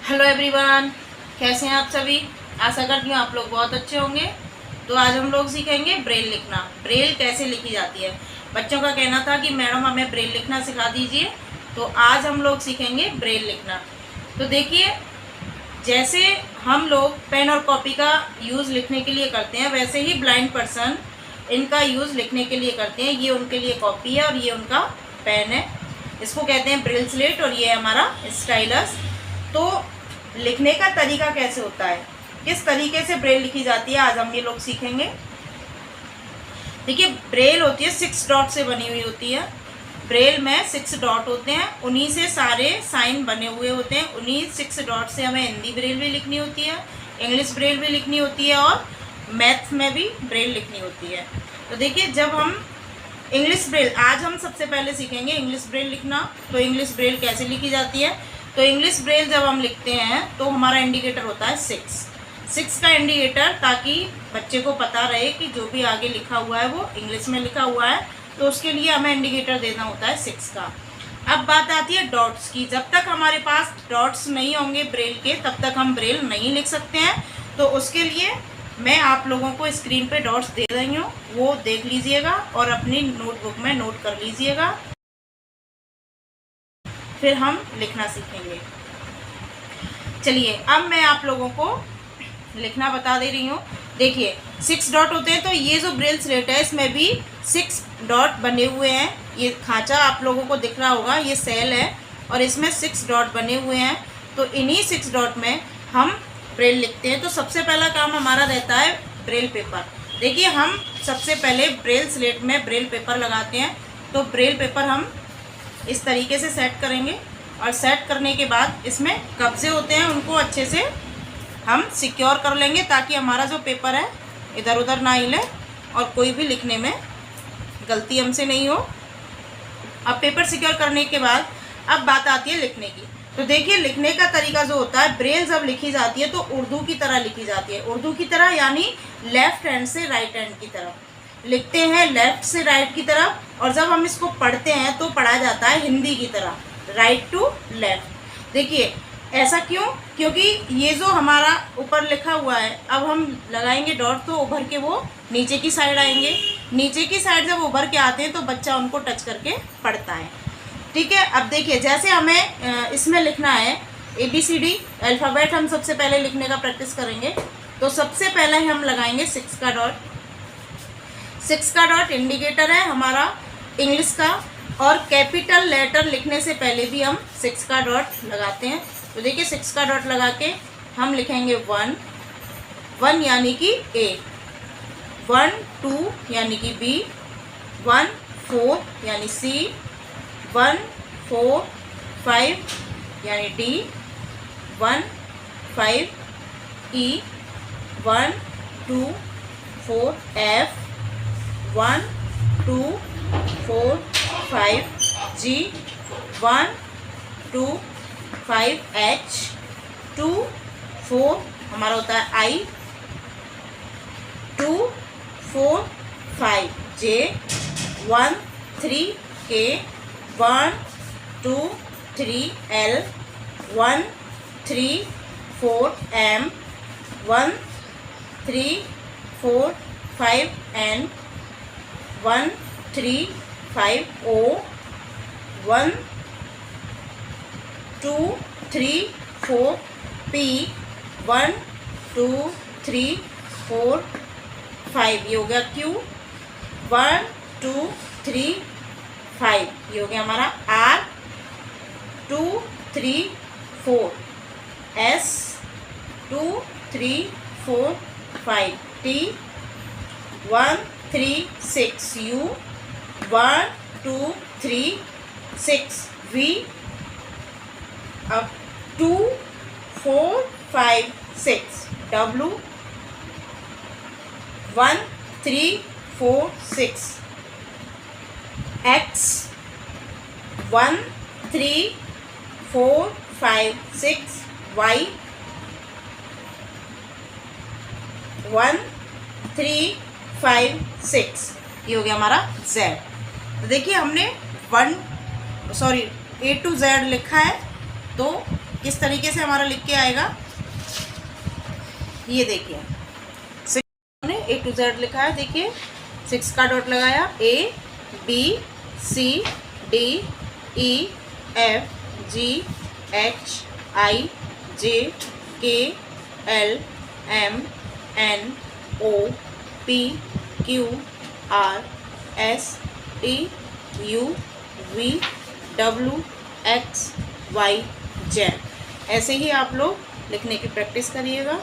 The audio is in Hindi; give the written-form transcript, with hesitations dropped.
हेलो एवरीवन, कैसे हैं आप सभी। आशा करती हूँ आप लोग बहुत अच्छे होंगे। तो आज हम लोग सीखेंगे ब्रेल लिखना। ब्रेल कैसे लिखी जाती है। बच्चों का कहना था कि मैडम हमें ब्रेल लिखना सिखा दीजिए, तो आज हम लोग सीखेंगे ब्रेल लिखना। तो देखिए, जैसे हम लोग पेन और कॉपी का यूज़ लिखने के लिए करते हैं, वैसे ही ब्लाइंड पर्सन इनका यूज़ लिखने के लिए करते हैं। ये उनके लिए कॉपी है और ये उनका पेन है। इसको कहते हैं ब्रेल स्लेट और ये हमारा स्टाइलस। तो लिखने का तरीका कैसे होता है, किस तरीके से ब्रेल लिखी जाती है, आज हम ये लोग सीखेंगे। देखिए, ब्रेल होती है 6 डॉट से बनी हुई होती है। ब्रेल में 6 डॉट होते हैं, उन्हीं से सारे साइन बने हुए होते हैं। उन्हीं 6 डॉट से हमें हिंदी ब्रेल भी लिखनी होती है, इंग्लिश ब्रेल भी लिखनी होती है और मैथ में भी ब्रेल लिखनी होती है। तो देखिए, जब हम इंग्लिश ब्रेल, आज हम सबसे पहले सीखेंगे इंग्लिश ब्रेल लिखना। तो इंग्लिश ब्रेल कैसे लिखी जाती है। तो इंग्लिश ब्रेल जब हम लिखते हैं तो हमारा इंडिकेटर होता है 6 का इंडिकेटर, ताकि बच्चे को पता रहे कि जो भी आगे लिखा हुआ है वो इंग्लिश में लिखा हुआ है। तो उसके लिए हमें इंडिकेटर देना होता है 6 का। अब बात आती है डॉट्स की। जब तक हमारे पास डॉट्स नहीं होंगे ब्रेल के, तब तक हम ब्रेल नहीं लिख सकते हैं। तो उसके लिए मैं आप लोगों को स्क्रीन पे डॉट्स दे रही हूँ, वो देख लीजिएगा और अपनी नोटबुक में नोट कर लीजिएगा, फिर हम लिखना सीखेंगे। चलिए, अब मैं आप लोगों को लिखना बता दे रही हूँ। देखिए, 6 डॉट होते हैं, तो ये जो ब्रेल स्लेट है इसमें भी 6 डॉट बने हुए हैं। ये खांचा आप लोगों को दिख रहा होगा, ये सेल है और इसमें 6 डॉट बने हुए हैं। तो इन्हीं 6 डॉट में हम ब्रेल लिखते हैं। तो सबसे पहला काम हमारा रहता है ब्रेल पेपर। देखिए, हम सबसे पहले ब्रेल स्लेट में ब्रेल पेपर लगाते हैं। तो ब्रेल पेपर हम इस तरीके से सेट करेंगे और सेट करने के बाद इसमें कब्जे होते हैं, उनको अच्छे से हम सिक्योर कर लेंगे, ताकि हमारा जो पेपर है इधर उधर ना हिले और कोई भी लिखने में गलती हमसे नहीं हो। अब पेपर सिक्योर करने के बाद अब बात आती है लिखने की। तो देखिए, लिखने का तरीका जो होता है, ब्रेल जब लिखी जाती है तो उर्दू की तरह लिखी जाती है। उर्दू की तरह यानी लेफ्ट हैंड से राइट हैंड की तरफ लिखते हैं, लेफ्ट से राइट की तरफ। और जब हम इसको पढ़ते हैं तो पढ़ा जाता है हिंदी की तरह, राइट टू लेफ्ट। देखिए, ऐसा क्यों, क्योंकि ये जो हमारा ऊपर लिखा हुआ है, अब हम लगाएंगे डॉट तो उभर के वो नीचे की साइड आएंगे। नीचे की साइड जब उभर के आते हैं तो बच्चा उनको टच करके पढ़ता है। ठीक है। अब देखिए, जैसे हमें इसमें लिखना है ABCD अल्फ़ाबेट, हम सबसे पहले लिखने का प्रैक्टिस करेंगे। तो सबसे पहले हम लगाएंगे 6 का डॉट। 6 का डॉट इंडिकेटर है हमारा इंग्लिश का, और कैपिटल लेटर लिखने से पहले भी हम 6 का डॉट लगाते हैं। तो देखिए, 6 का डॉट लगा के हम लिखेंगे 1 यानी कि A, 1 2 यानी कि B, 1 4 यानी C, 1 4 5 यानी D, 1 5 E, 1 2 4 F, 1 2 4 5 G, 1 2 5 H, 2 4 हमारा होता है I, 2 4 5 J, 1 3 K, 1 2 3 L, 1 3 4 M, 1 3 4 5 N, 1 3 5 O, 1 2 3 4 P, 1 2 3 4 5 ये हो गया Q, 1 2 3 5 ये हो गया हमारा R, 2 3 4 S, 2 3 4 5 T, 1 3 6 U, 1 2 3 6 V। अब 2 4 5 6 W, 1 3 4 6 X, 1 3 4 5 6 Y, 1 3 5 6 ये हो गया हमारा Z। तो देखिए, हमने A to Z लिखा है। तो किस तरीके से हमारा लिख के आएगा, ये देखिए 6 ने A to Z लिखा है, देखिए 6 का डॉट लगाया, A B C D E F G H I J K L M N O P Q R S T U V W X Y Z। ऐसे ही आप लोग लिखने की प्रैक्टिस करिएगा।